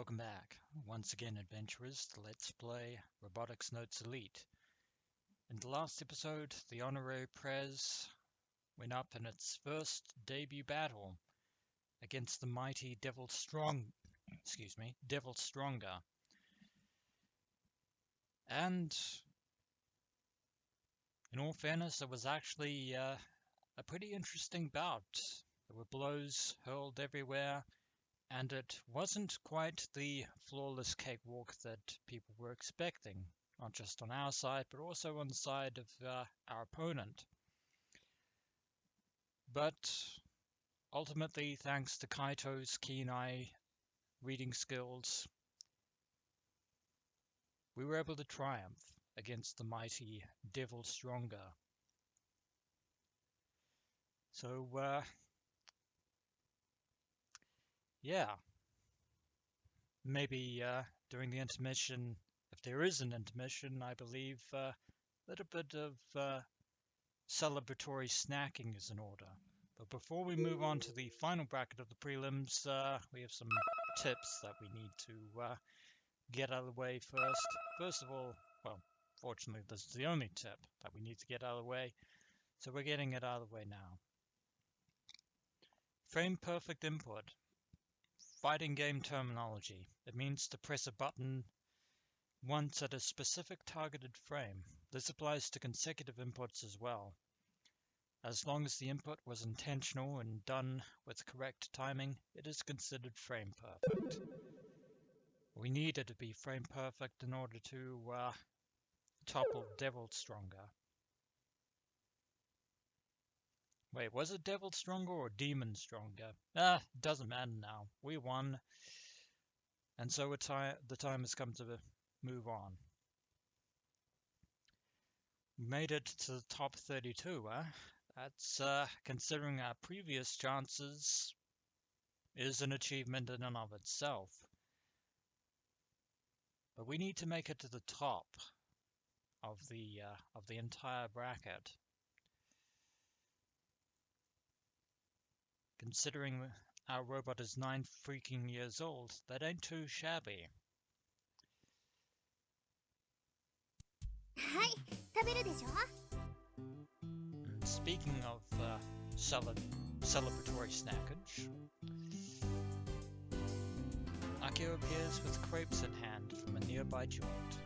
Welcome back, once again adventurers, to Let's Play Robotics Notes Elite. In the last episode, the Honorary Prez went up in its first debut battle against the mighty Devil Stronger. And, in all fairness, it was actually a pretty interesting bout. There were blows hurled everywhere, and it wasn't quite the flawless cakewalk that people were expecting, not just on our side, but also on the side of our opponent. But ultimately, thanks to Kaito's keen eye reading skills, we were able to triumph against the mighty Devil Stronger. So, yeah, maybe during the intermission, if there is an intermission, I believe a little bit of celebratory snacking is in order. But before we move on to the final bracket of the prelims, we have some tips that we need to get out of the way first. First of all, well, fortunately this is the only tip that we need to get out of the way, so we're getting it out of the way now. Frame perfect input. Fighting game terminology. It means to press a button once at a specific targeted frame. This applies to consecutive inputs as well. As long as the input was intentional and done with correct timing, it is considered frame perfect. We need it to be frame perfect in order to topple Devil Stronger. Wait, was it Devil Stronger or Demon Stronger? Doesn't matter now. We won. And so the time has come to move on. We made it to the top 32, That's, considering our previous chances, is an achievement in and of itself. But we need to make it to the top of the entire bracket. Considering our robot is 9 freaking years old, that ain't too shabby. And speaking of celebratory snackage, Akio appears with crepes in hand from a nearby joint.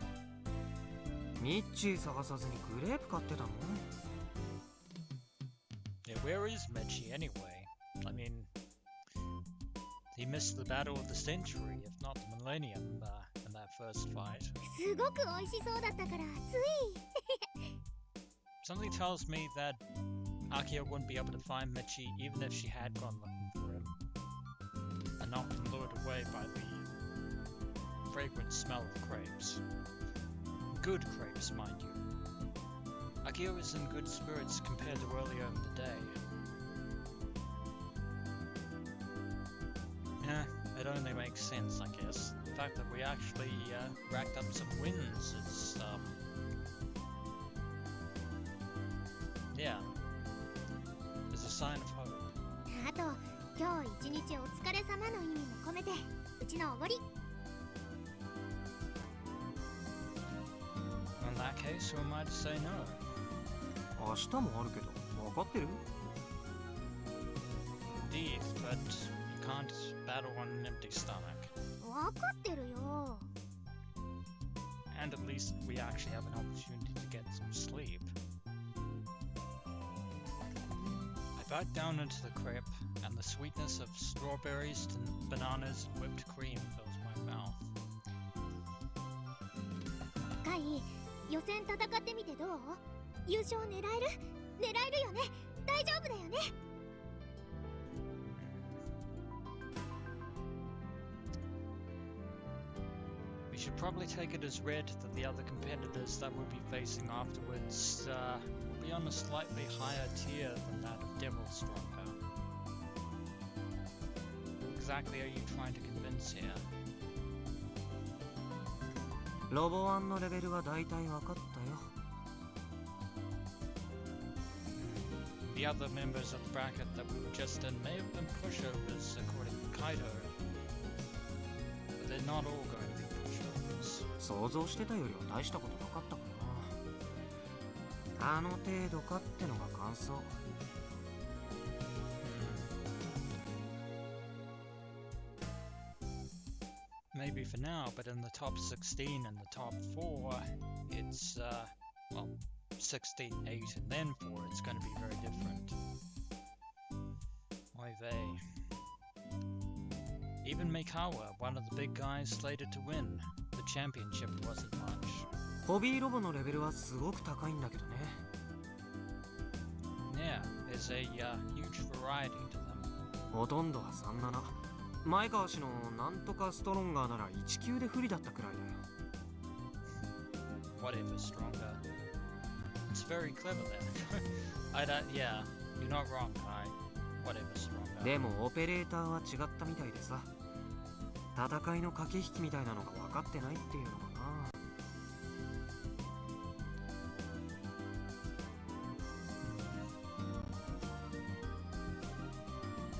Yeah, where is Michi anyway? I mean, he missed the battle of the century, if not the millennium, in that first fight. Something tells me that Akio wouldn't be able to find Michi even if she had gone looking for him, and not been lured away by the fragrant smell of crepes. Good crepes, mind you. Akio is in good spirits compared to earlier in the day. Yeah, it only makes sense, I guess. The fact that we actually racked up some wins is, yeah, is a sign of hope. In that case, who am I to say no? Indeed, but you can't battle on an empty stomach. And at least we actually have an opportunity to get some sleep. I bite down into the crepe, and the sweetness of strawberries, bananas, and whipped cream fills my mouth. We should probably take it as read that the other competitors that we'll be facing afterwards will be on a slightly higher tier than that of Devil Stronger. What exactly are you trying to convince here? The other members of the bracket that we were just in may have been pushovers according to Kaito. But then not all going to be pushovers. 想像してたよりは大したことなかったかな。あの程度かってのが感想。Maybe for now, but in the top 16 and the top 4, it's, well, 16, 8, and then 4, it's going to be very different. Oy vey. Even Mikawa, one of the big guys slated to win the championship, wasn't much. ホビーロボのレベルはすごく高いんだけどね。Yeah, there's a huge variety to them. ほとんどは37。前川氏のなんとかストロンガーなら1級で不利だったくらいだよ。Whatever stronger. It's very clever then. Yeah, you're not wrong, Kai. Whatever stronger. でもオペレーターは違ったみたいでさ。戦いの駆け引きみたいなのが分かってないっていうのかな。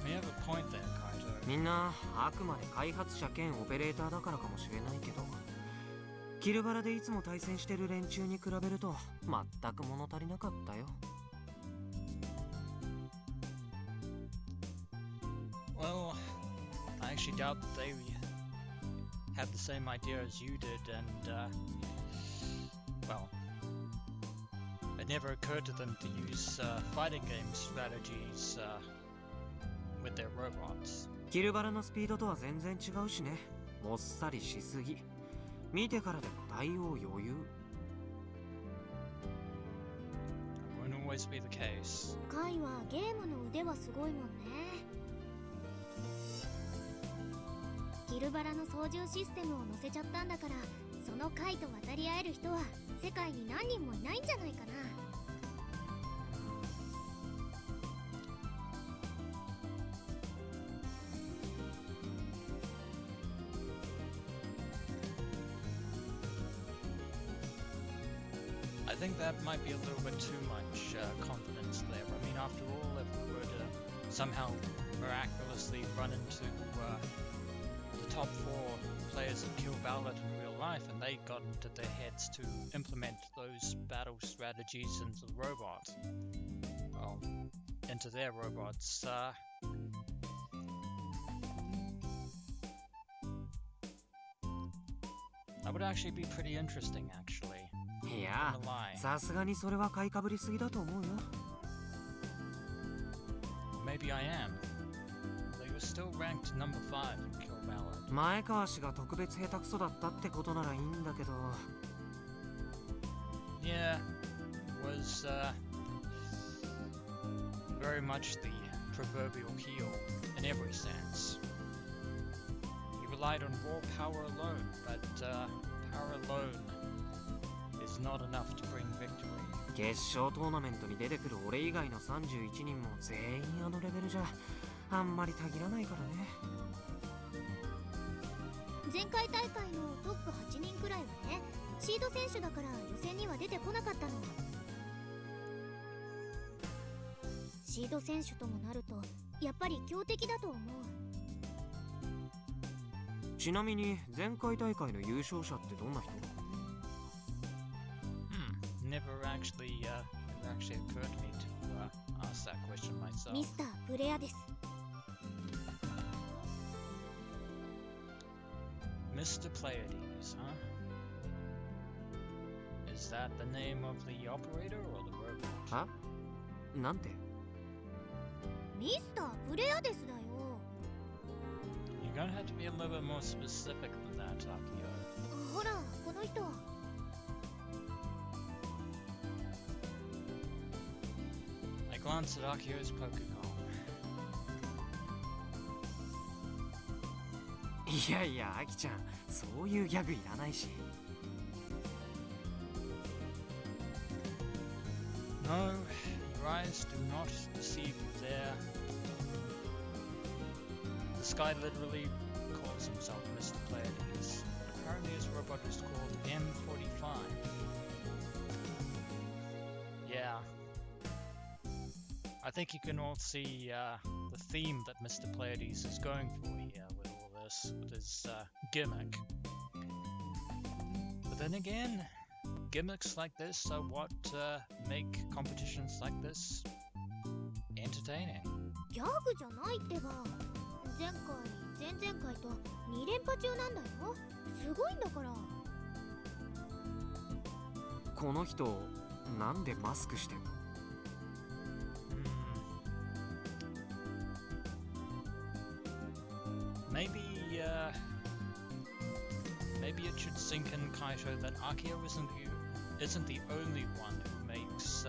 We have a point there, Kaito. みんなあくまで開発者兼オペレーターだからかもしれないけど、キルバラでいつも対戦してる連中に比べると全く物足りなかったよ。Well, I actually doubt that they had the same idea as you did, and, well, it never occurred to them to use fighting game strategies with their robots. キルバラのスピードとは全然違うしね。もっさりしすぎ。見てからでも対応余裕。It won't always be the case. カイはゲームの腕はすごいもんね。キルバラの操縦システムを載せちゃったんだから、そのカイと渡り合える人は世界に何人もいないんじゃないかな。I think that might be a little bit too much confidence there. I mean, after all, if we were to somehow miraculously run into the top 4 players of Kill Ballot in real life and they got into their heads to implement those battle strategies into the robot, well, into their robots, that would actually be pretty interesting, actually. いや、さすがにそれは買いかぶりすぎだと思うよ。Maybe I am. They were still ranked number 5 in Kill Ballot. 前川氏が特別下手くそだったってことならいいんだけど。Yeah, was very much the proverbial heel in every sense. He relied on raw power alone, but power alone is not enough to bring victory. 決勝トーナメントに出てくる俺以外の31人も全員あのレベルじゃあんまりたぎらないからね。前回大会のトップ8人くらいはね、シード選手だから予選には出てこなかったの。シード選手ともなるとやっぱり強敵だと思う。ちなみに前回大会の優勝者ってどんな人？ Never actually occurred to me to ask that question myself. ミスタープレアです。Mr. Pleiades, huh? Is that the name of the operator or the robot? は？なんて？ミスタープレアですだよ。You're gonna have to be a little bit more specific than that, Akio. ほら、この人。I glanced at Akio's Pokemon. いやいや、アキちゃん、そういうギャグいらないし。No, your eyes do not deceive you there. This guy literally calls himself Mr. Pleiades. Apparently his robot is called M45. Yeah. I think you can all see the theme that Mr. Pleiades is going for here with all this, with is Gimmick. But then again, gimmicks like this are what make competitions like this entertaining. ギャグじゃないってば。前回、前々回と2連覇中なんだよ。すごいんだから。この人なんでマスクしてんの？ Maybe maybe it should sink in, Kaito, that Akio isn't the only one who makes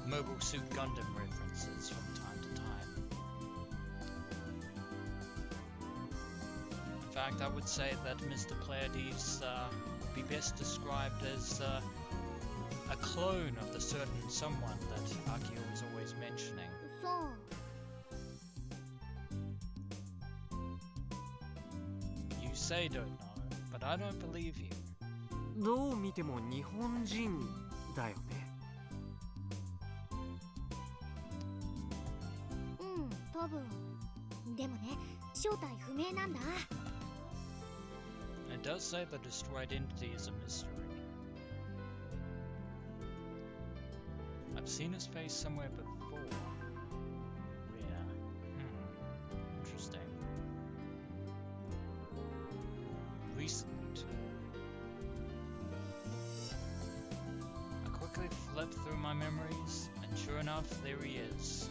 Mobile Suit Gundam references from time to time. In fact, I would say that Mr. Pleiades would be best described as a clone of the certain someone that Akio is always mentioning. そう。You say don't know, but I don't believe you. どう見ても日本人だよね。うん、多分。でもね、正体不明なんだ。It does say the destroyed entity is a mystery. I've seen his face somewhere before. Where? Interesting. Recently too. I quickly flipped through my memories, and sure enough, there he is.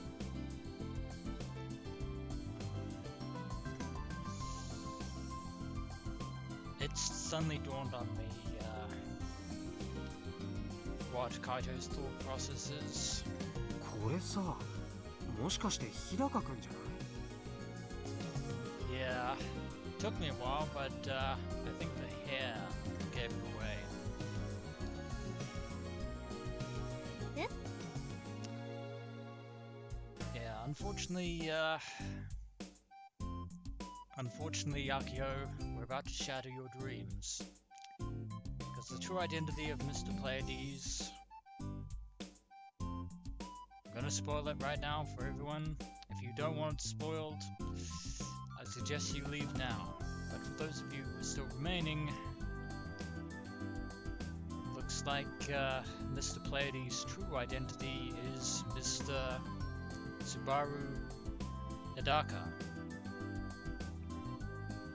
It's suddenly dawned on me what Kaito's thought process is. これさ、もしかして日高くんじゃない？ Yeah, took me a while, but I think the hair gave it away. Eh? Yeah, unfortunately, Akio, we're about to shatter your dreams. Because the true identity of Mr. Pleiades... I'm gonna spoil it right now for everyone. If you don't want it spoiled, I suggest you leave now. But for those of you who are still remaining, looks like Mr. Pleiades' true identity is Mr. Subaru Hidaka.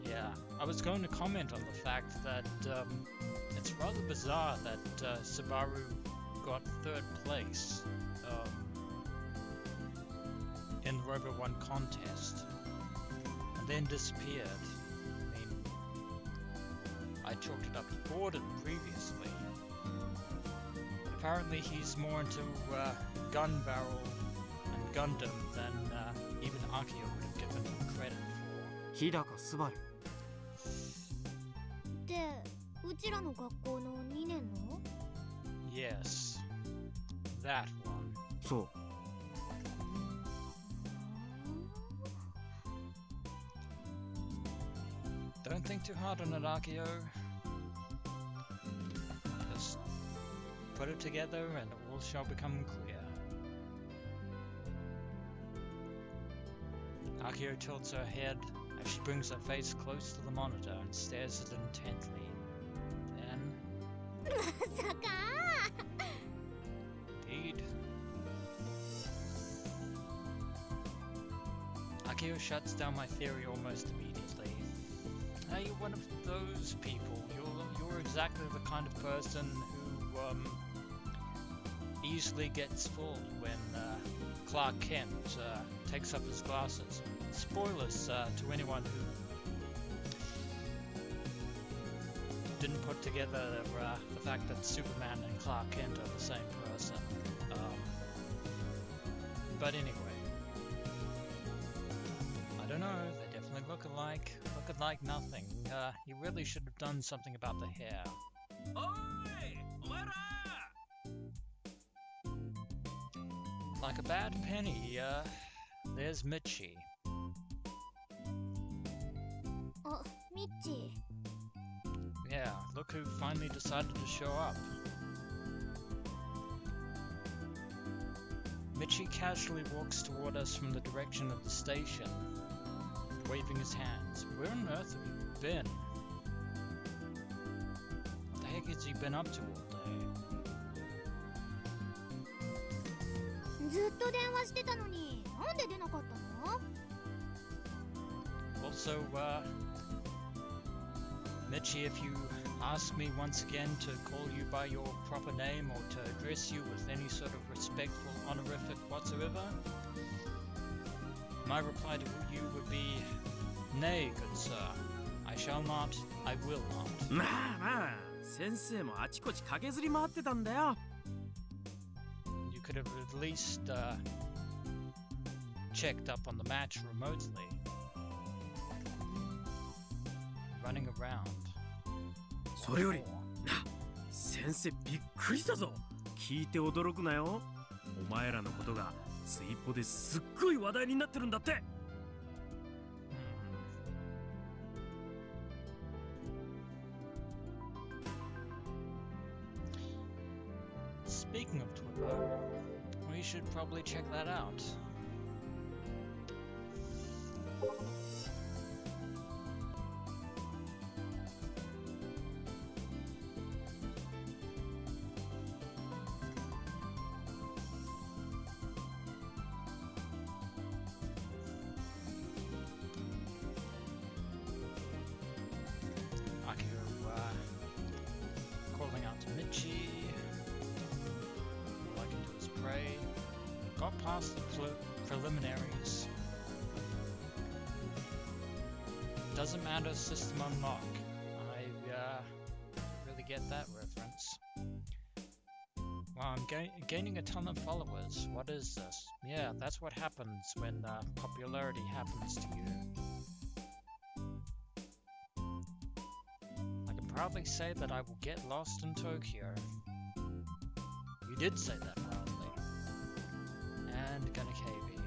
Yeah, I was going to comment on the fact that it's rather bizarre that Subaru got third place in the Robo 1 contest and then disappeared. I mean, I chalked it up to Gordon previously. But apparently he's more into gun barrel and Gundam than even Akio would have given him credit for. 日高スバル。で、うちらの学校の2年の？ Yes, that one. そう。 Don't think too hard on it, Akio. Just put it together and all shall become clear. Akio tilts her head as she brings her face close to the monitor and stares at it intently. Then, まさか indeed. Akio shuts down my theory almost immediately. Are you one of those people? You're exactly the kind of person who easily gets fooled when Clark Kent takes up his glasses. Spoilers to anyone who didn't put together the fact that Superman and Clark Kent are the same person. But anyway, I don't know, they definitely look alike nothing. You really should have done something about the hair. Like a bad penny, there's Michi. あ、ミッチ Yeah, look who finally decided to show up. Michi casually walks toward us from the direction of the station. waving his hands. Where on earth have you been? What the heck has he been up to all day? ずっと電話してたのになんで出なかったの？ Also, Mitchie, if you ask me once again to call you by your proper name or to address you with any sort of respectful honorific whatsoever, my reply to you would be, nay, good sir, I shall not, I will not. まあまあ、先生もあちこち駆けずり回ってたんだよ。You could have at least checked up on the match remotely. Running around. それより、先生びっくりしたぞ。聞いて驚くなよ。お前らのことがツイポですっごい話題になってるんだって。Speaking of Twitter, we should probably check that out. Calling out to Mitchie. All I can do is pray. Got past the preliminaries. Doesn't matter, system unlock. I really get that reference. Wow, I'm gaining a ton of followers. What is this? Yeah, that's what happens when popularity happens to you. Proudly say that I will get lost in Tokyo. You did say that proudly. And gonna KB.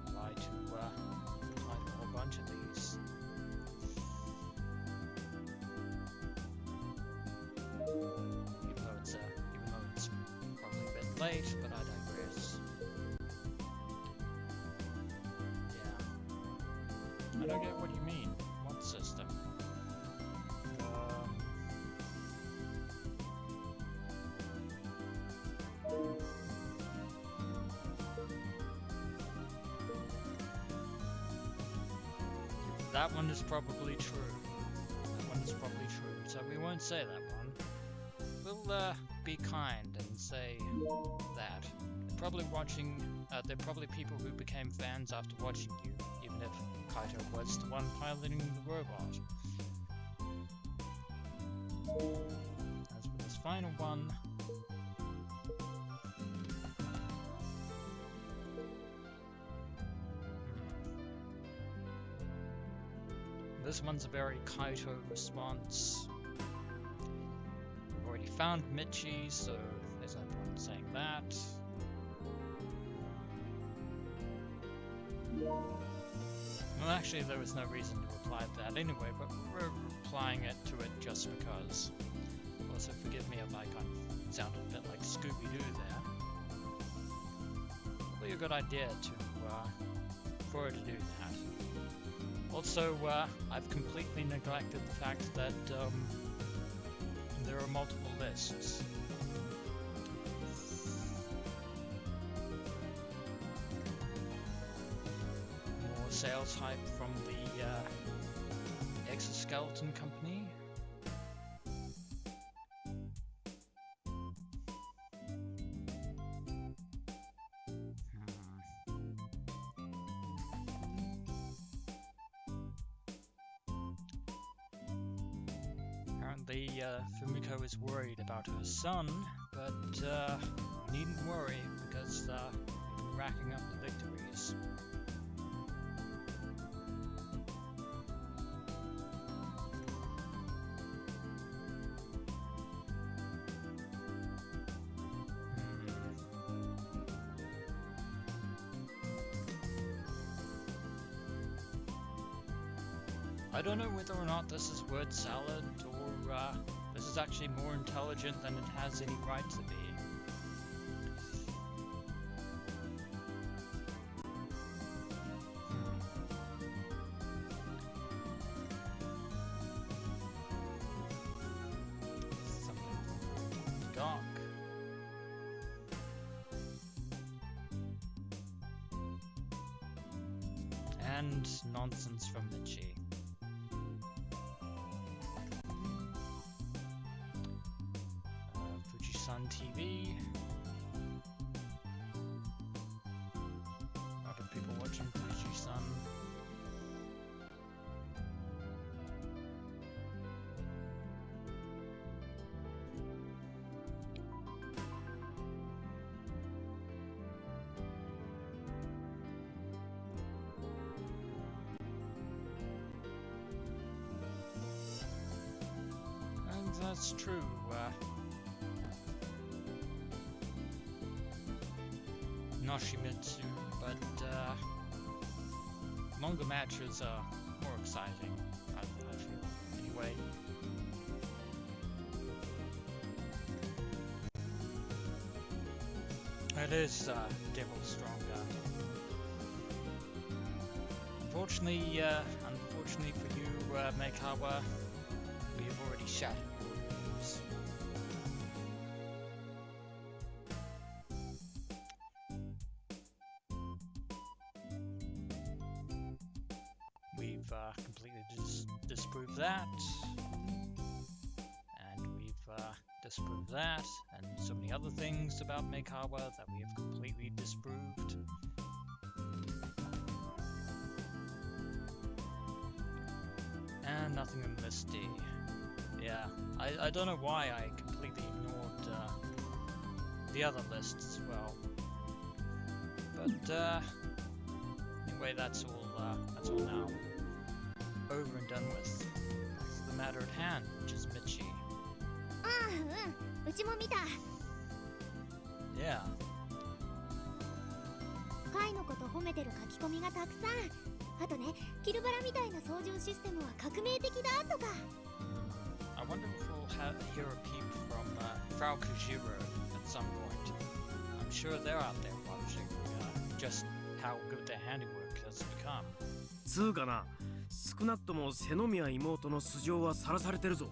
Apply to a whole bunch of these. Even though it's probably a bit late, but I digress. I don't get what you mean. What system? That one is probably true. That one is probably true. So we won't say that one. We'll be kind and say that. Probably watching. There are probably people who became fans after watching you, even if Kaito was the one piloting the robot. As for this final one, this one's a very Kaito response. We've already found Mitchie, so there's no point in saying that. Well, actually, there was no reason to reply to that anyway, but we're replying to it just because. Also, forgive me if I kind of sounded a bit like Scooby-Doo there. Probably a good idea for her to do that. Also, I've completely neglected the fact that there are multiple lists. Sales hype from the exoskeleton company. Apparently, Fumiko is worried about her son, but needn't worry because we've been racking up the victories. I don't know whether or not this is word salad or this is actually more intelligent than it has any right to be. and nonsense from Michi. Fuji-san TV. A lot of people watching Fuji-san. And that's true. Noshimitsu, but manga matches are more exciting, I feel. Anyway. It is Devil Stronger. Unfortunately for you, Meikawa, we have already shattered your dreams. We've completely disproved that, and we've disproved that, and so many other things about Meikawa that we have completely disproved. And nothing in Misty. Yeah, I don't know why I completely ignored the other lists as well. But anyway, that's all now over and done with. Back to the matter at hand, which is Michi. Yeah. カイのこと褒めてる書き込みがたくさん。あとね、キルバラみたいな操縦システムは革命的だとか。I wonder if we'll hear a peep from Frau Kujiro at some point. I'm sure they're out there watching just how good their handiwork has become. つうかな、少なくとも瀬宮妹の素性はさらされてるぞ。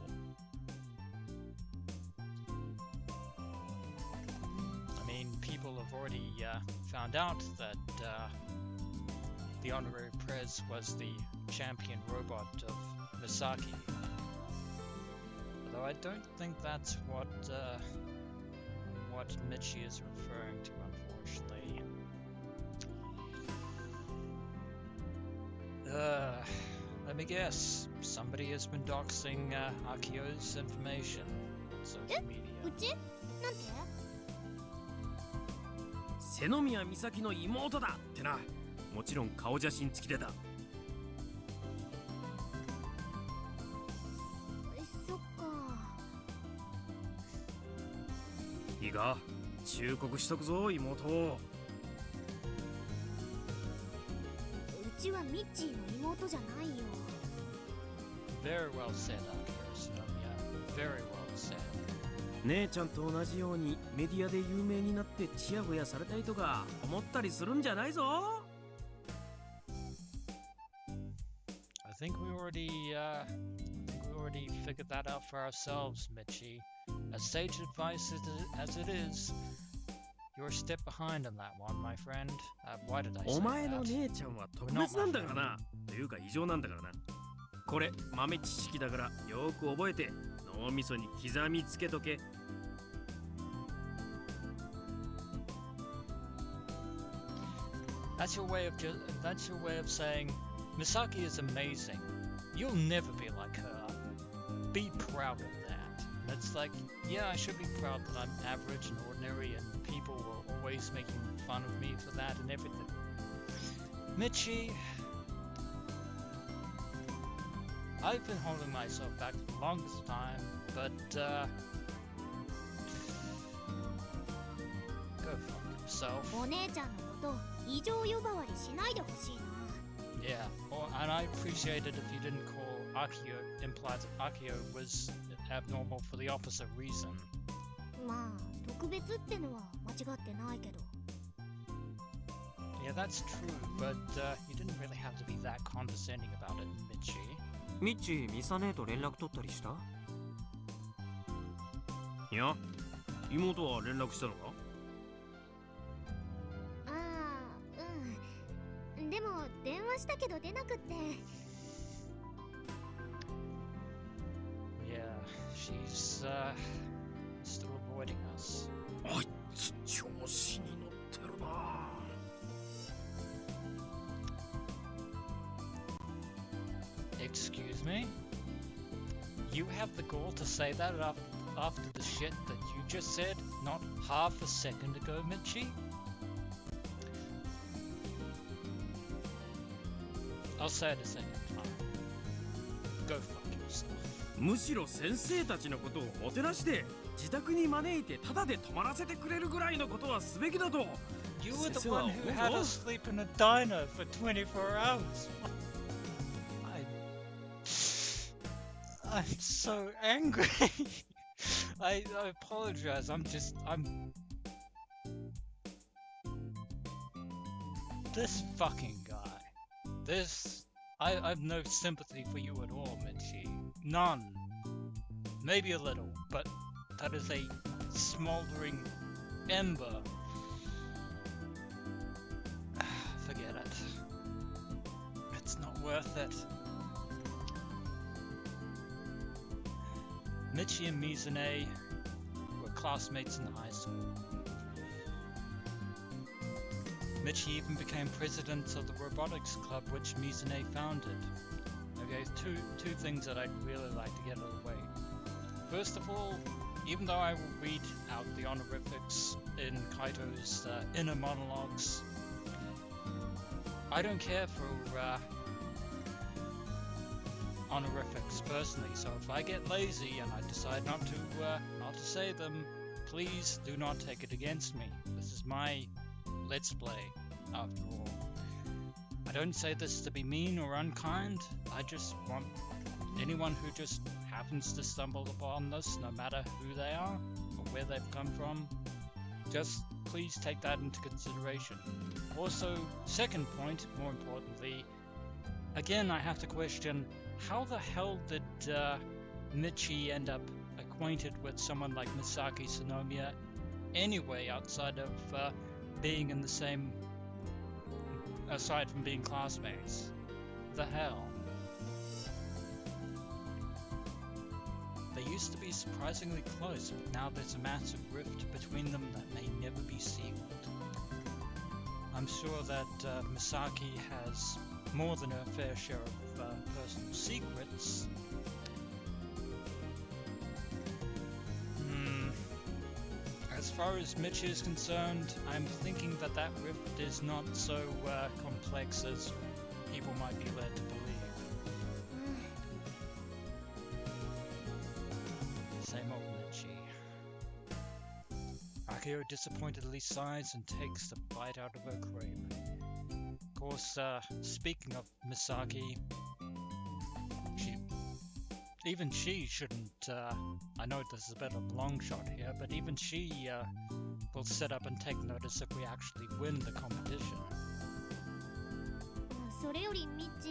I mean, people have already found out that the honorary prez was the champion robot of Misaki. Although I don't think that's what Michi is referring to, unfortunately. Let me guess. Somebody has been doxing Akio's information on social media. うち？なんて？瀬宮美咲の妹だってな。もちろん顔写真付きでだ。そっか。いいか、忠告しとくぞ妹。うちはミッチーの妹じゃないよ。Very well said, Akio. Very well said. 姉ちゃんと同じようにメディアで有名になってチヤホヤされたいとか思ったりするんじゃないぞ。I think we already figured that out for ourselves, Michi. As sage advice as it is, you're a step behind on that one, my friend. Why did I say that? お前の姉ちゃんは特別なんだからな。というか異常なんだからな。これ豆知識だからよく覚えて脳みそに刻みつけとけ。That's your way of saying Misaki is amazing. You'll never be like her. Be proud of that. And it's like, yeah, I should be proud that I'm average and ordinary and people were always making fun of me for that and everything. Michi, I've been holding myself back for the longest time, but go fuck yourself. お姉ちゃんのこと異常呼ばわりしないでほしいな。Yeah, and I appreciate it if you didn't call Akio implied that Akio was abnormal for the opposite reason. まあ特別ってのは間違ってないけど。Yeah, that's true, but you didn't really have to be that condescending about it, Michi. ミッチー、ミサ姉と連絡取ったりした？いや、妹は連絡したのか？ああ、うん。でも電話したけど出なくって。 Yeah, she's still avoiding us. あいつ調子に乗ってるな。Excuse me? You have the gall to say that after the shit that you just said not half a second ago, Michi? I'll say it a second time. Go fuck yourself. むしろ先生たちのことをもてなして自宅に招いてタダで泊まらせてくれるぐらいのことはすべきだと。 You were the one who had us sleep in a diner for 24 hours. I'm so angry. I apologize. I'm this fucking guy. I've no sympathy for you at all, Michi. None. Maybe a little, but that is a smoldering ember. Forget it. It's not worth it. Michi and Mizune were classmates in high school. Michi even became president of the Robotics club which Mizune founded. Okay, two things that I'd really like to get out of the way. First of all, even though I will read out the honorifics in Kaito's inner monologues, I don't care for honorifics personally, so if I get lazy and I decide not to say them, please do not take it against me. This is my Let's Play, after all. I don't say this to be mean or unkind, I just want anyone who just happens to stumble upon this, no matter who they are or where they've come from, just please take that into consideration. Also, second point, more importantly, again I have to question, how the hell did Michi end up acquainted with someone like Misaki Sonomiya anyway, outside of being in the same, aside from being classmates? The hell? They used to be surprisingly close, but now there's a massive rift between them that may never be sealed. I'm sure that Misaki has more than her fair share of personal secrets. As far as Mitch is concerned, I'm thinking that that rift is not so complex as people might be led to believe. Same old Mitchie. Akio disappointedly sighs and takes the bite out of her cream. Of course, speaking of Misaki, even she shouldn't, I know this is a bit of a long shot here, but even she will sit up and take notice if we actually win the competition. それよりミッチ、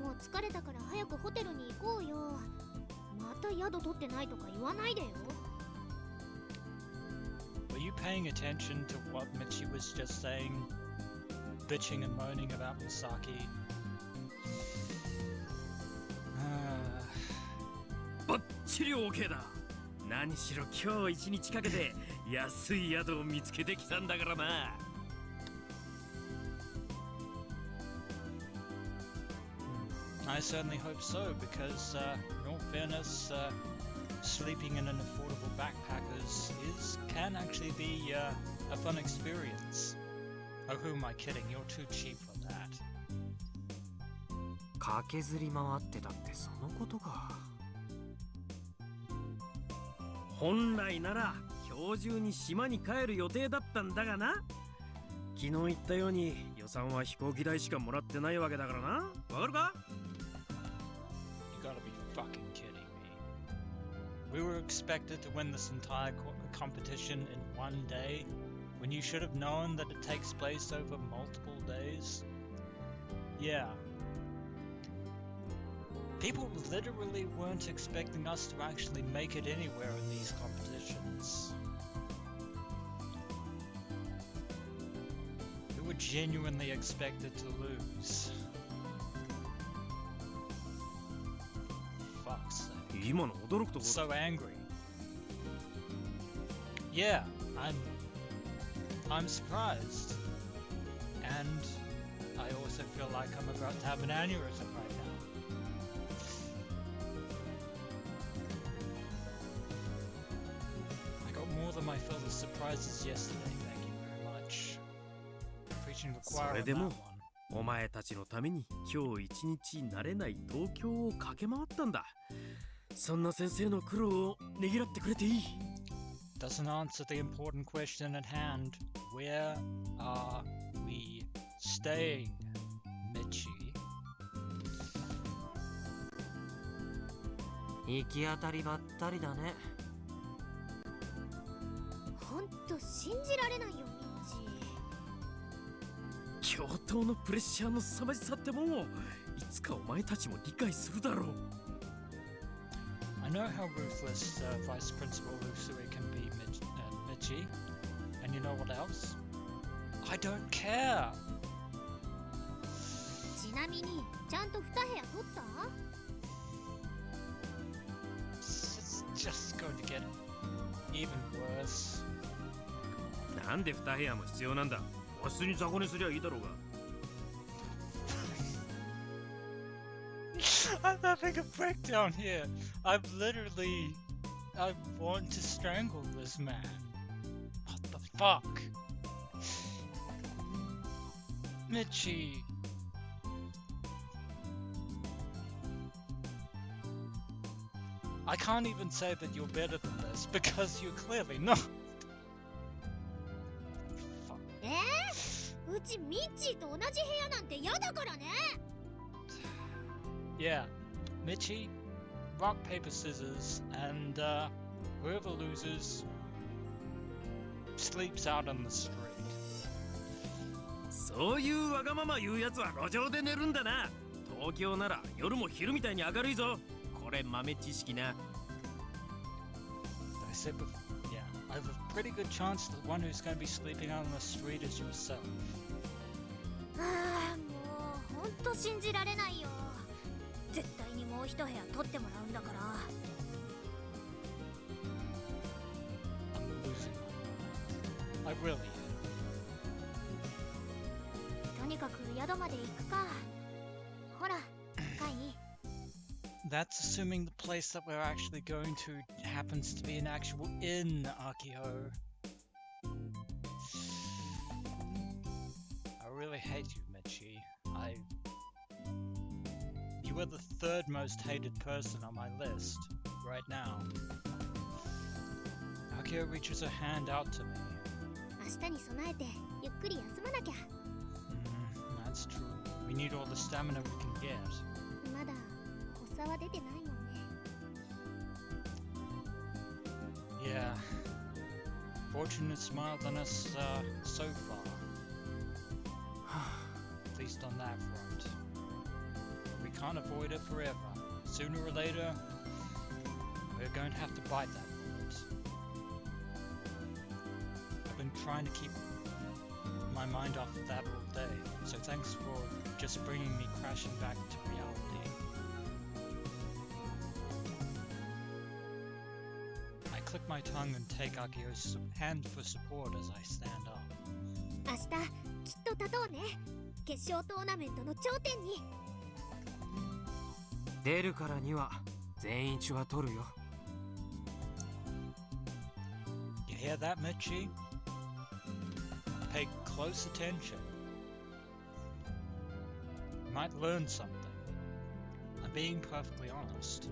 もう疲れたから早くホテルに行こうよ。また宿取ってないとか言わないでよ。Were you paying attention to what Michi was just saying? Bitching and moaning about Misaki? バッチリ OK だ。何しろ今日一日かけて安い宿を見つけてきたんだからな。I certainly hope so, because in all fairness, sleeping in an affordable backpackers can actually be a fun experience. Oh, who am I kidding? You're too cheap for that. 駆けずり回ってたってそのことか。本来なら今日中に島に帰る予定だったんだがな。昨日言ったように予算は飛行機代しかもらってないわけだからな。わかるか？ You gotta be fucking kidding me. We were expected to win this entire competition in one day, when you should have known that it takes place over multiple days. Yeah. People literally weren't expecting us to actually make it anywhere in these competitions. We were genuinely expected to lose. Fuck's sake. 今の驚くところ So angry. Yeah, I'm surprised. And I also feel like I'm about to have an aneurysm right now. I got more than my fill of surprises yesterday, thank you very much. Preaching the そ choir れ on で that も one. お前たちのために今日一日慣れない東京を駆け回ったんだ。そんな先生の苦労をねぎらってくれていい。 Doesn't answer the important question at hand. Where are we staying, Michi? 行き当たりばったりだね。ほんと信じられないよ、ミッチ。教頭のプレッシャーの凄まじさってもんをいつかお前たちも理解するだろう。 I know how ruthless Vice Principal Usui can be, Michi. And you know what else? I don't care! ちなみにちゃんと2部屋取った？ It's just going to get even worse. なんで2部屋も必要なんだ。和室に雑魚寝すりゃいいだろうが。I'm having a breakdown here. I want to strangle this man. What the fuck? Michi. I can't even say that you're better than this because you're clearly not. Fuck. うちミッチーと同じ部屋なんて嫌だからね。 Yeah, Michi, rock, paper, scissors, and whoever loses sleeps out on the street. そういうわがまま言うやつは路上で寝るんだな。東京なら夜も昼みたいに明るいぞ。これ豆知識な。 I said before, yeah, I have a pretty good chance that the one who's going to be sleeping out on the street is yourself. ああ、もうほんと信じられないよ。絶対にもう一部屋取ってもらうんだから。 I'm losing my mind. I really am. とにかく宿まで行くか。ほら、カイ。 That's assuming the place that we're actually going to happens to be an actual inn, Akio. I really hate you, Michi. You are the third most hated person on my list, right now. Akio reaches her hand out to me. 明日に備えてゆっくり休まなきゃ。That's true. We need all the stamina we can get. まだ発作は出てないもんね。 Yeah. Fortune has smiled on us so far. At least on that front. We can't avoid it forever. Sooner or later, we're going to have to bite that bullet. I've been trying to keep my mind off of that all day, so thanks for just bringing me crashing back to reality. I click my tongue and take Akio's hand for support as I stand up. 明日きっと立とうね。決勝トーナメントの頂点に。出るからには全員一は取るよ。 You hear that, Michi? Pay close attention. You might learn something. I'm being perfectly honest.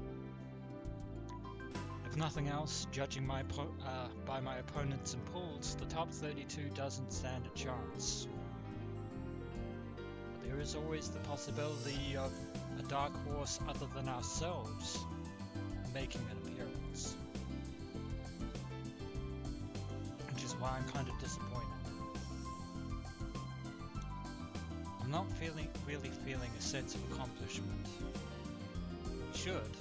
If nothing else, judging by my opponents and pools, the top 32 doesn't stand a chance. But there is always the possibility of a dark horse other than ourselves making an appearance. Which is why I'm kind of disappointed. I'm not really feeling a sense of accomplishment. Should.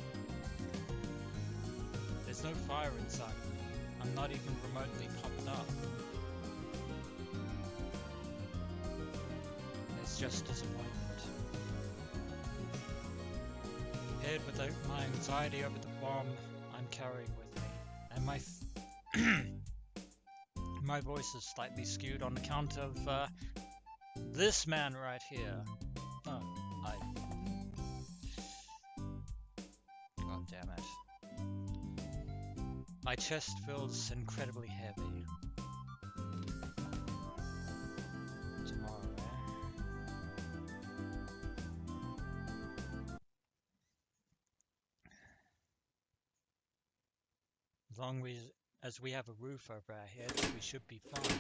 There's no fire inside of me. I'm not even remotely popped up. just disappointment. Paired with my anxiety over the bomb I'm carrying with me, and my voice is slightly skewed on account of this man right here. Oh, God damn it. My chest feels incredibly heavy. Tomorrow, As long as we have a roof over our heads, we should be fine.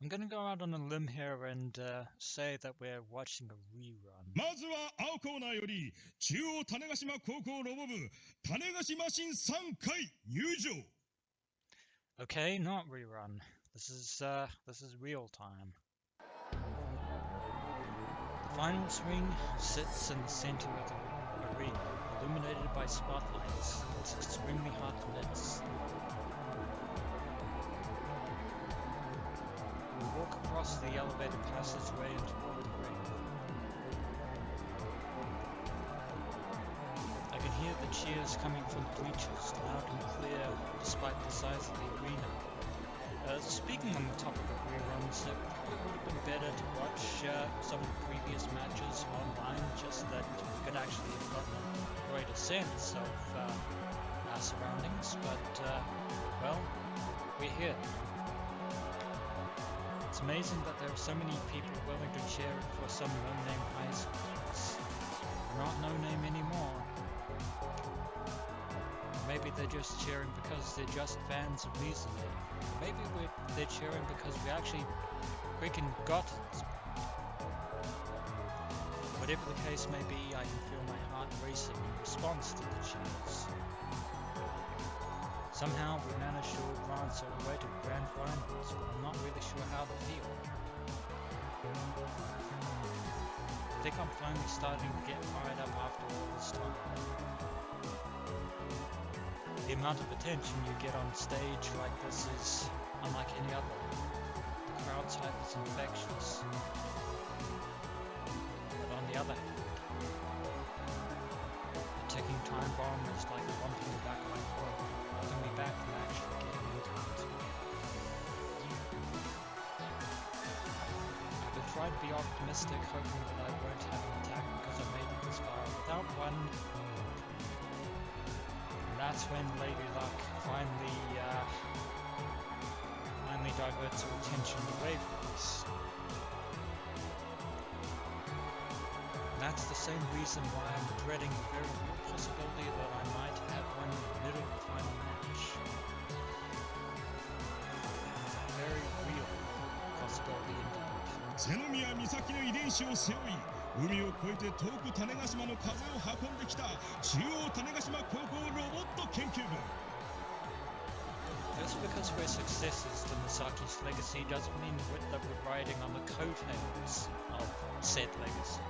I'm gonna go out on a limb here and say that we're watching a rerun. まずは青コーナーより中央種子島高校ロボ部種子島新3回入場 Okay, not rerun. This is real time. The final swing sits in the center of the arena, illuminated by spotlights. It's extremely hot and it's... We walk across the elevated passageway and toward the ring. I can hear the cheers coming from the bleachers, loud and clear, despite the size of the arena. Speaking on the topic of reruns, it probably would have been better to watch some of the previous matches online, just that you could actually have gotten a greater sense of our surroundings, but, well, we're here. It's amazing that there are so many people willing to cheer for some no-name high schools. They're not no-name anymore. Maybe they're just cheering because they're just fans of Mizume. Maybe they're cheering because we actually freaking got it. Whatever the case may be, I can feel my heart racing in response to the cheers. Somehow we managed to advance all the way to the grand finals, but I'm not really sure how to feel. I think I'm finally starting to get fired up after all this time. The amount of attention you get on stage like this is unlike any other. The crowd's hype is infectious. But on the other hand, the ticking time bomb is like a lump in the back of my throat, holding me back from actually getting into it. I could try to be optimistic, hoping that I won't have an attack because I made it this far without one. That's when Lady Luck finally diverts her attention away from us. That's the same reason why I'm dreading the very real possibility that I might have one in the middle of the final match. It's a very real possibility indeed. 瀬宮美咲の遺伝子を背負い海を越えて遠く種子島の風を運んできた中央種子島高校ロボット研究部 Just because we're successors to Misaki's legacy doesn't mean that we're riding on the coattails of said legacy.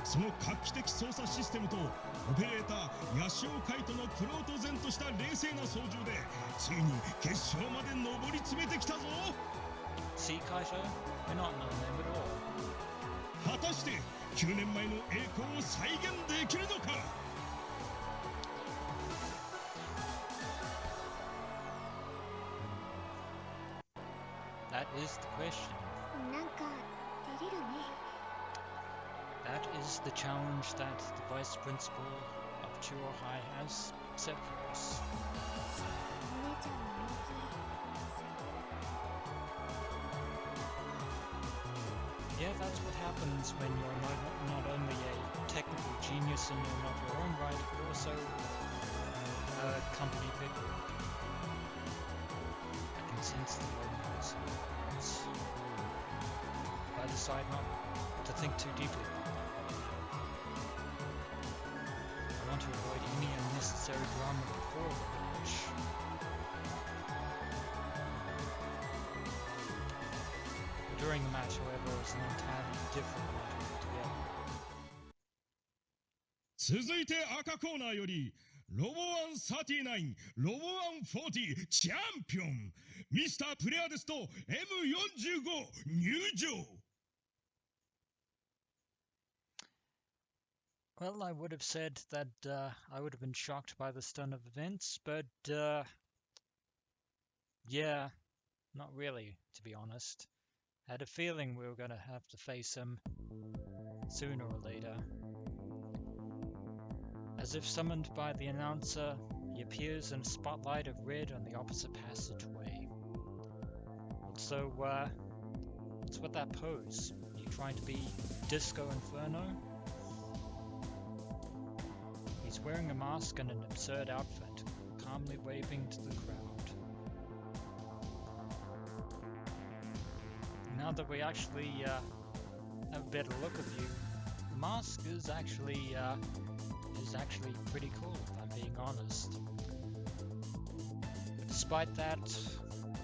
その画期的操作システムとオペレーター八潮海斗のクロート然とした冷静な操縦でついに決勝まで上り詰めてきたぞ See, Kaito? We're not no-name at all. 果たして9年前の栄光を再現できるのか That is the question. なんか照れるね。 That is the challenge that the vice principal of Chuo High has set for us. お姉ちゃんの人気。 Yeah, that's what happens when you're not only a technical genius in your not your own right, but also a company bigwig. I can sense the loneliness in your voice. I decide not to think too deeply about that. I'm want to avoid any unnecessary drama before the match. During the match, however, it was an entirely different matter altogether. 続いて赤コーナーよりロボワン39、ロボワン40チャンピオンミスタープレアデスと M45 入場。 Well, I would have said that I would have been shocked by this turn of events, but yeah, not really, to be honest. Had a feeling we were going to have to face him sooner or later. As if summoned by the announcer, he appears in a spotlight of red on the opposite passageway. Also, what's with that pose? Are you trying to be Disco Inferno? He's wearing a mask and an absurd outfit, calmly waving to the crowd. Now that we actually have a better look of you, the mask is actually pretty cool, if I'm being honest. But despite that,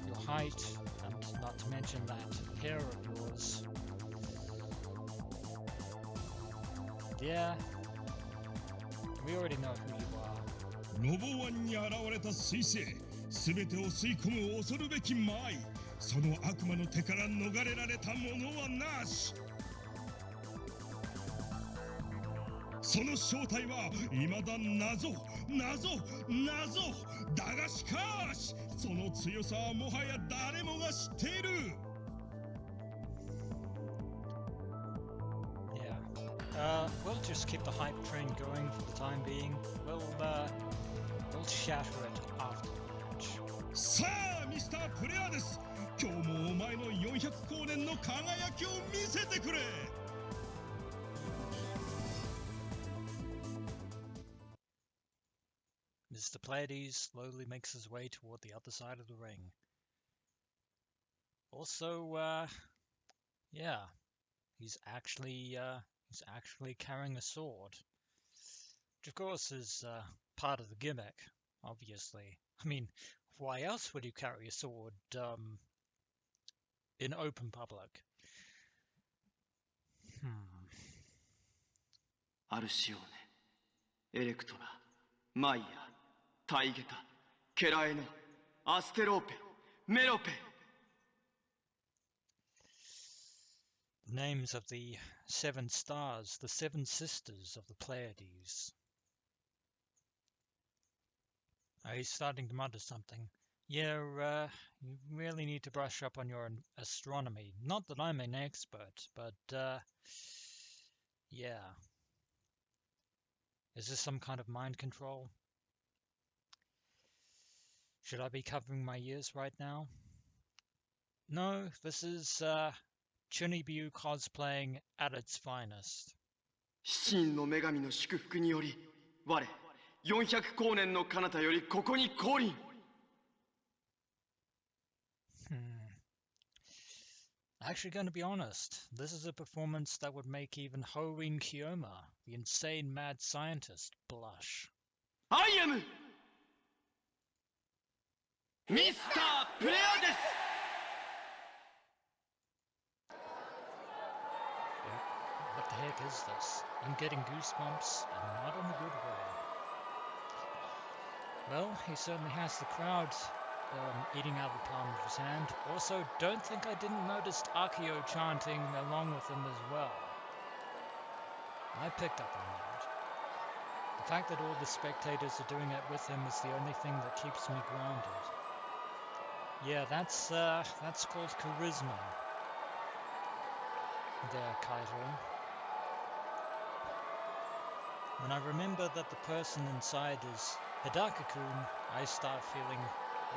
your height, and not to mention that hair of yours, yeah, we already know who you are. ロボワンに現れた彗星、すべてを吸い込む恐るべきマイ。その悪魔の手から逃れられたものはなし。その正体は未だ謎だがしかしその強さはもはや誰もが知っている。 We'll just keep the hype train going for the time being. We'll shatter it after the match. さあミスタープレアです。今日もお前の400光年の輝きを見せてくれ。 Mr. Pleiades slowly makes his way toward the other side of the ring. Also, yeah, he's actually carrying a sword, which of course is part of the gimmick, obviously. I mean, why else would you carry a sword in open public? アルシオーネ、エレクトラ、マイヤ、タイゲタ、ケラエノ、アステローペ、メロペ。 The names of the 7 stars, the 7 sisters of the Pleiades. Oh, he's starting to mutter something. Yeah, you really need to brush up on your astronomy. Not that I'm an expert, but, yeah. Is this some kind of mind control? Should I be covering my ears right now? No, this is, Chunibyu cosplaying at its finest. 七人の女神の祝福により、我、400光年の彼方よりここに降臨。Actually, going to be honest, this is a performance that would make even Hoin Kiyoma, the insane mad scientist, blush. I am Mr. Pleiades! What the heck is this? I'm getting goosebumps, and not in a good way. Well, he certainly has the crowd eating out of the palm of his hand. Also, don't think I didn't notice Akio chanting along with him as well. I picked up on that. The fact that all the spectators are doing it with him is the only thing that keeps me grounded. Yeah, that's called charisma. There, Kaito. When I remember that the person inside is Hidaka-kun, I start feeling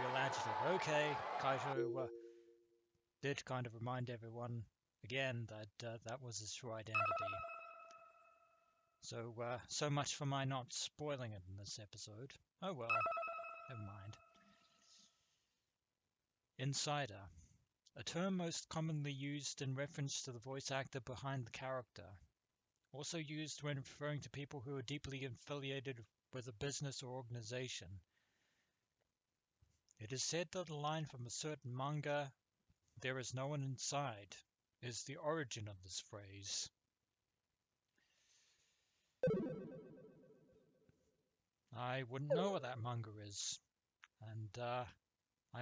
real agitated. Okay, Kaito did kind of remind everyone again that that was his true identity. So, so much for my not spoiling it in this episode. Oh well, never mind. Insider, a term most commonly used in reference to the voice actor behind the character. Also used when referring to people who are deeply affiliated with a business or organization. It is said that a line from a certain manga, "There is no one inside," is the origin of this phrase. I wouldn't know what that manga is, and I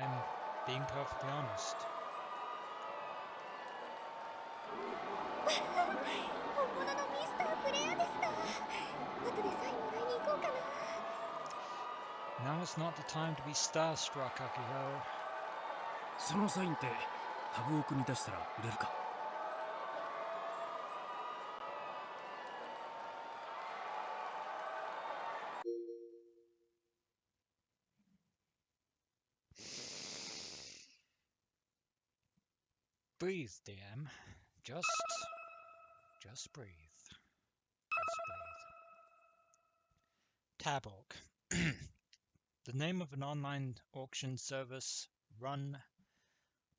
am being perfectly honest. 本物のミスタープレアデスだ。後でサインもらいに行こうかな。 Now is not the time to be starstruck, Akio. そのサインってタブオクに出したら売れるか？ Breathe, DM. Just breathe. Just breathe. Tabok. The name of an online auction service run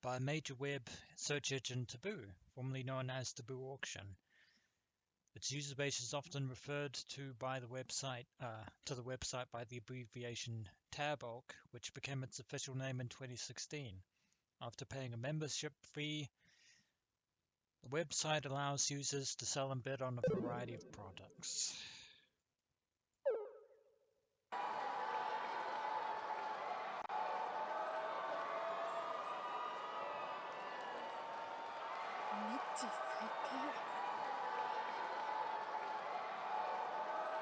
by a major web search engine, Taboo, formerly known as Taboo Auction. Its user base is often referred to by the website by the abbreviation Tabok, which became its official name in 2016. After paying a membership fee, the website allows users to sell and bid on a variety of products.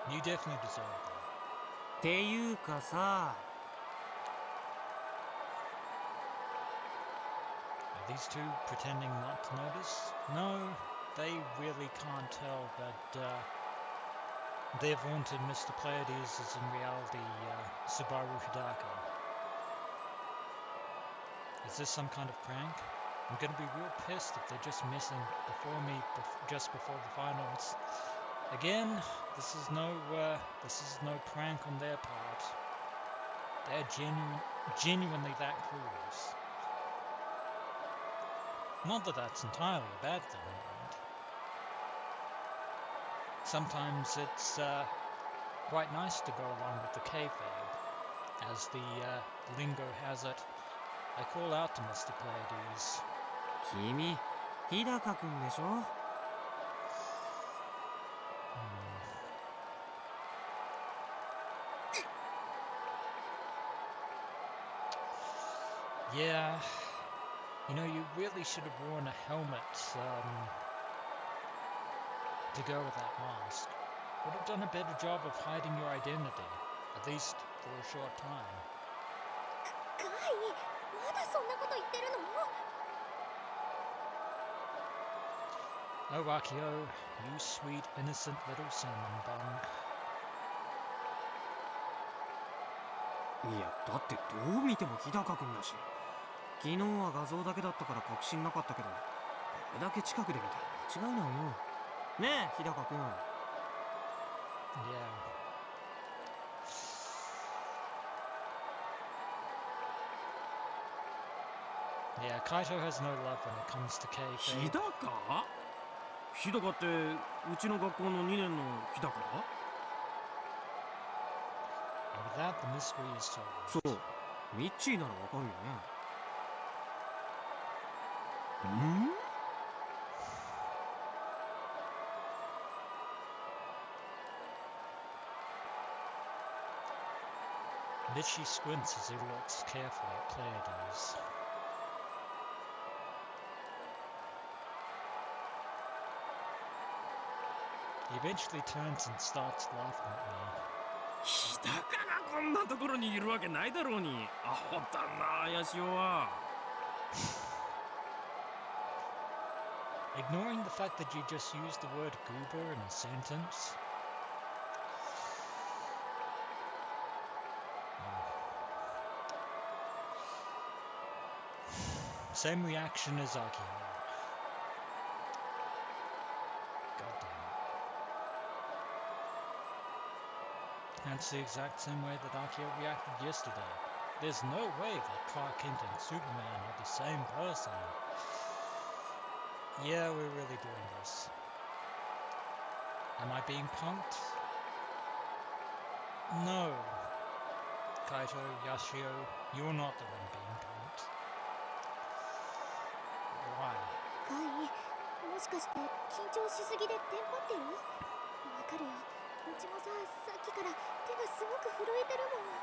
You definitely deserve that. ていうかさ、 Are these two pretending not to notice? No, they really can't tell that their vaunted Mr. Pleiades is in reality Subaru Hidaka. Is this some kind of prank? I'm gonna be real pissed if they're just missing before me just before the finals. Again, this is no prank on their part. They're genuinely that clueless. Not that that's entirely a bad thing, right? Sometimes it's quite nice to go along with the kayfabe. As the lingo has it, I call out to Mr. Pleiades. 君、日高くんでしょ？ Yeah, you know, you really should have worn a helmet to go with that mask. Would have done a better job of hiding your identity, at least for a short time. カイ、まだそんなこと言ってるの？ Oh, Akio, you sweet, innocent little cinnamon bun. いやだってどう見ても日高くんだし、昨日は画像だけだったから確信なかったけど、これだけ近くで見たら間違いないよ。ねえ日高くん。 Yeah. Yeah, Kaito has no love when it comes to 日 kayfabe. 高？日高ってうちの学校の2年の日高？ And with that, the mystery is solved. そう、ミッチーならわかるよね。ん？ Mitchie squints as he looks carefully at Pleiades. He eventually turns and starts laughing at me. 日高がこんなところにいるわけないだろうに。アホだな、ヤシオは。Ignoring the fact that you just used the word goober in a sentence. Same reaction as Akio. God damn it. That's the exact same way that Akio reacted yesterday. There's no way that Clark Kent and Superman are the same person. Yeah, we're really doing this. Am I being punked? No. Kaito, Yashio, you're not the one being punked. Why? カイ、もしかして緊張しすぎでテンパってる？わかるよ。うちもさ、さっきから手がすごく震えてるもん。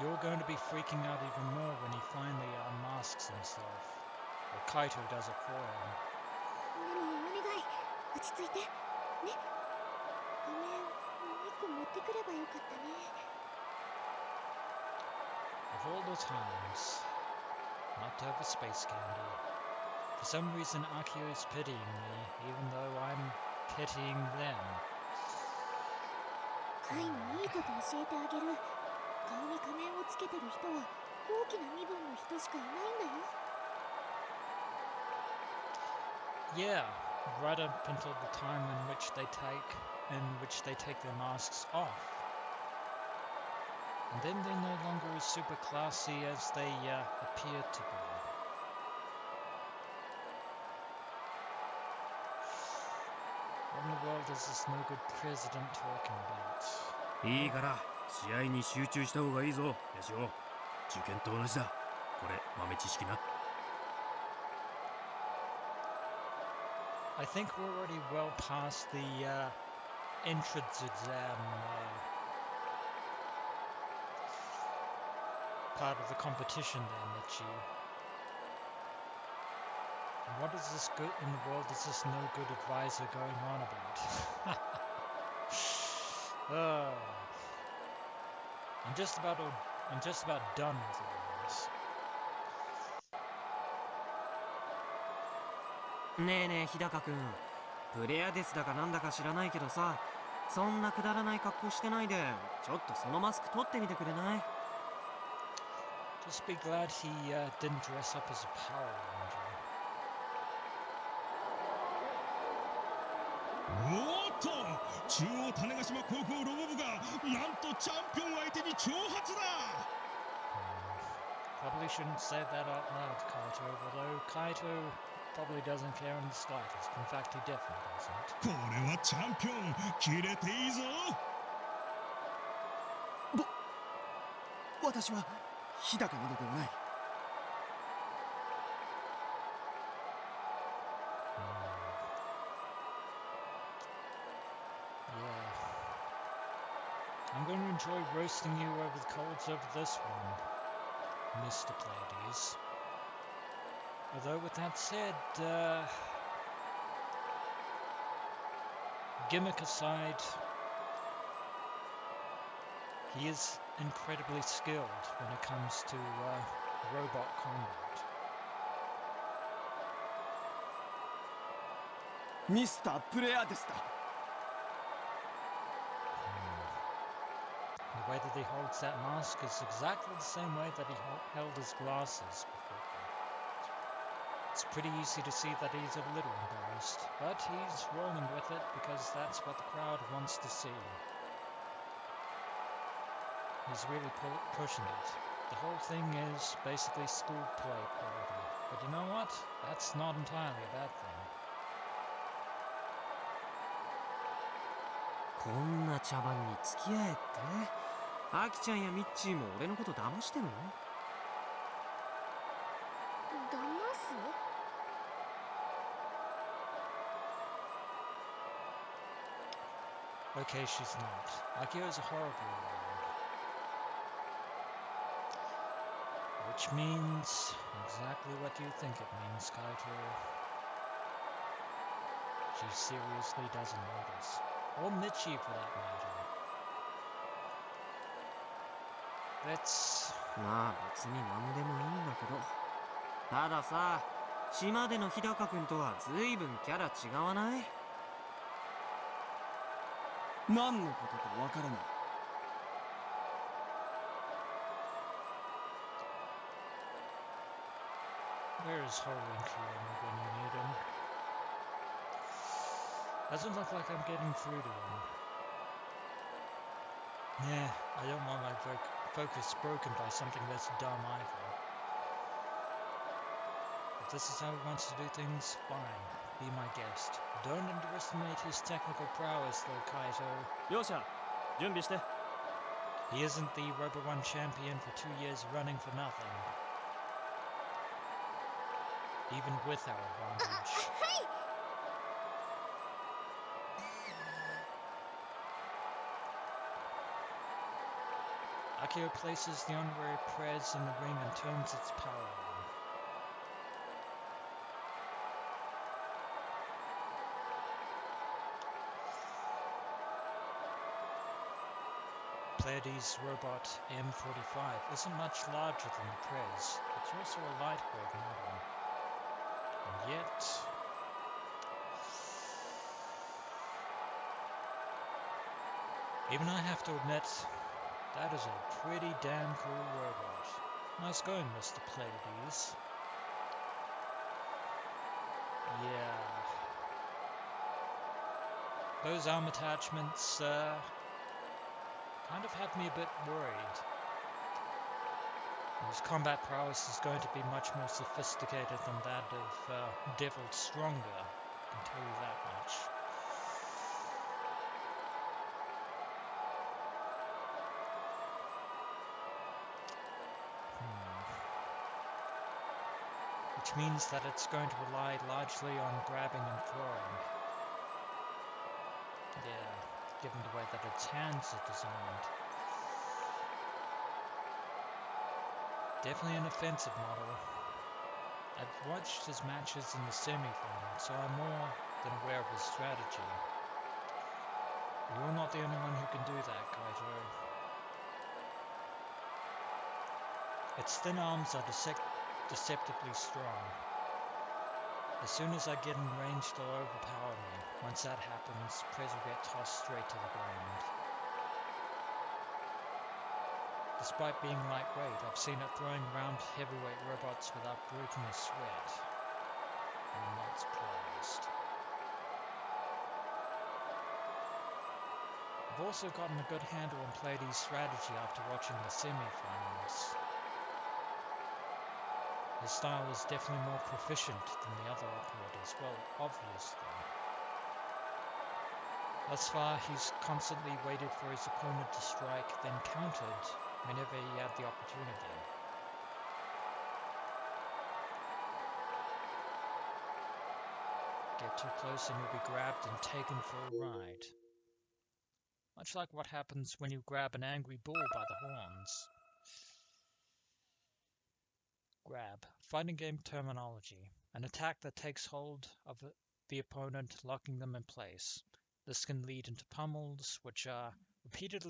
You're going to be freaking out even more when he finally unmasks himself. Or Kaito does it for him. でもお願い、落ち着いて。ね。仮面、もう一個持ってくればよかったね。 Of all the times not to have a space candy, for some reason Akio is pitying me, even though I'm pitying them. カイにいいこと教えてあげる。顔に仮面をつけてる人は高貴な身分の人しかいないんだよ。 Yeah, right up until the time in which they take their masks off. And then they're no longer as super classy as they appear to be. What in the world is this no good president talking about? いいから試合に集中した方がいいぞ、ヤシオ。受験と同じだ。これ豆知識な。I think we're already well past the entrance exam part of the competition there, Michi. What is this good in the world is this no good advisor going on about? I'm just about done with all this. ねえねえ日高くん、プレアデスだかなんだか知らないけどさ、そんなくだらない格好してないでちょっとそのマスク取ってみてくれない？ Just be glad he didn't dress up as a Power Ranger. おーっと中央種子島高校ロボ部がなんとチャンピオン相手に挑発だ。 Probably shouldn't say that out loud, Kaito, although Kaito probably doesn't care in the slightest. In fact, he definitely doesn't. これはチャンピオン切れていいぞ。私は日高などではない。 Yeah. I'm going to enjoy roasting you over the coals over this one, Mr. Pleiades. Although, with that said, Gimmick aside, he is incredibly skilled when it comes to robot combat. ミスタープレアデスだ。 The way that he holds that mask is exactly the same way that he held his glasses before. It's pretty easy to see that he's a little embarrassed, but he's rolling with it because that's what the crowd wants to see. He's really pushing it. The whole thing is basically school play quality. But you know what? That's not entirely a bad thing. こんな茶番に付き合えって？アキちゃんやミッチーも俺のこと騙してるの？ 騙す？ Okay, she's not. Akio is a horrible liar. Which means exactly what you think it means, Kaito. She seriously doesn't notice. Or Michi, for that matter. Let's... まあ別に何でもいいんだけど、たださ、島での日高くんとは随分キャラ違わない？ 何のことかわからない。 Where is Holy Kiyomi when you need him? Doesn't look like I'm getting through to him. Yeah, I don't want my focus broken by something this dumb either. If this is how he wants to do things, fine. be my guest. Don't underestimate his technical prowess, though, Kaito. 両者準備して He isn't the Robo 1 champion for 2 years running for nothing. Even with our advantage. Akio places the honorary prez in the ring and turns its power on. Pleiades Robot M45 isn't much larger than the Prez. It's also a lightweight model. And yet... even I have to admit, that is a pretty damn cool robot. Nice going, Mr. Pleiades. Yeah. Those arm attachments, kind of have me a bit worried. His combat prowess is going to be much more sophisticated than that of Devil Stronger, I can tell you that much. Which means that it's going to rely largely on grabbing and throwing. Yeah, given the way that its hands are designed. Definitely an offensive model. I've watched his matches in the semi-final, so I'm more than aware of his strategy. You're not the only one who can do that, Kaito. Its thin arms are deceptively strong. As soon as I get in range, they'll overpower me. Once that happens, Prez will get tossed straight to the ground. Despite being lightweight, I've seen it throwing around heavyweight robots without breaking a sweat. And I'm not surprised. I've also gotten a good handle on Pleiades' strategy after watching the semi-finals. His style is definitely more proficient than the other operators, well, obviously. Thus far, he's constantly waited for his opponent to strike, then countered whenever he had the opportunity. Get too close and you'll be grabbed and taken for a ride. Much like what happens when you grab an angry bull by the horns. Grab. Fighting game terminology. An attack that takes hold of the opponent, locking them in place. This can lead into pummels, which are repeated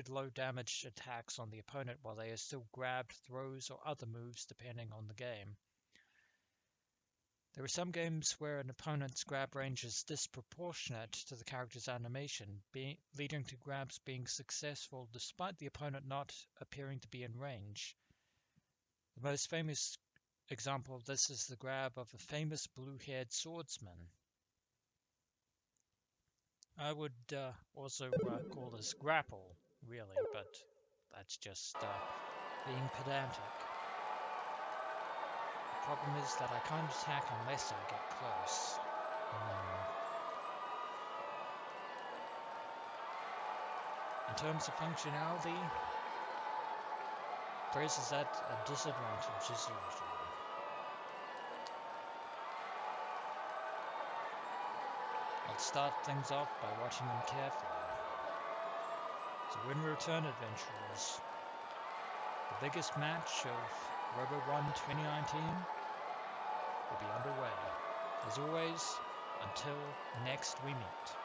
low damage attacks on the opponent while they are still grabbed, throws, or other moves depending on the game. There are some games where an opponent's grab range is disproportionate to the character's animation, leading to grabs being successful despite the opponent not appearing to be in range. The most famous example of this is the grab of a famous blue-haired swordsman. I would also call this grapple, really, but that's just being pedantic. The problem is that I can't attack unless I get close. In terms of functionality, Prez is at a disadvantage as usual. I'll start things off by watching them carefully. So when we return, adventurers, the biggest match of Robo 1 2019 will be underway. As always, until next we meet.